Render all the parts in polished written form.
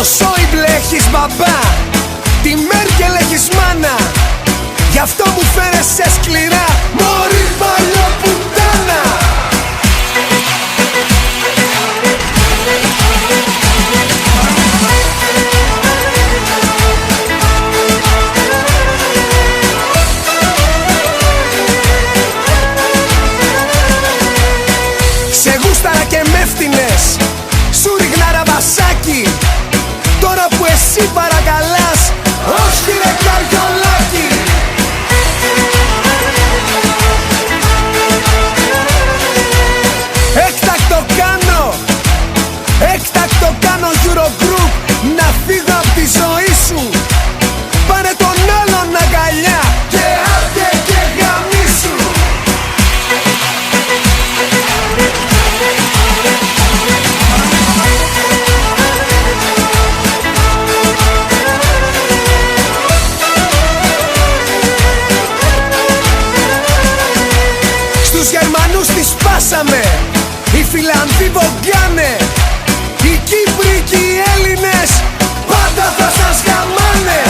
Το Σόιμπλε έχεις μπαμπά, τη Μέρκελ έχεις μάνα. Γι' αυτό μου φέρεσαι σκληρά, μωρή παλιοπουτάνα. Σε γούσταρα και με φτηνες, σου ρίχνα ραβασάκι. Τώρα που εσύ παρακαλάς, όχι ρε καριολάκι. Έκτακτο κάνω Eurogroup, να φύγω απ' τη ζωή σου. Πάρε τον άλλον αγκαλιά και άντε και γαμίσου. Στους Γερμανούς τις σπάσαμε, οι Φιλανδοί βογκάνε. Οι Κύπροι και οι Έλληνες πάντα θα σας γαμάνε.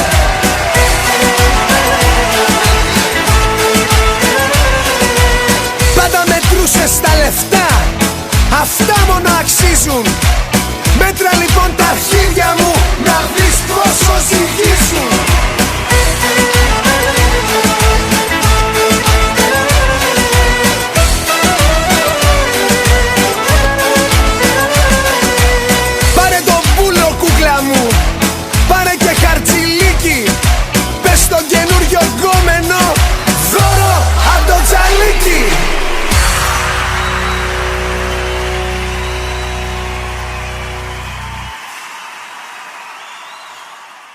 Πάντα μετρούσες τα λεφτά, αυτά μόνο αξίζουν.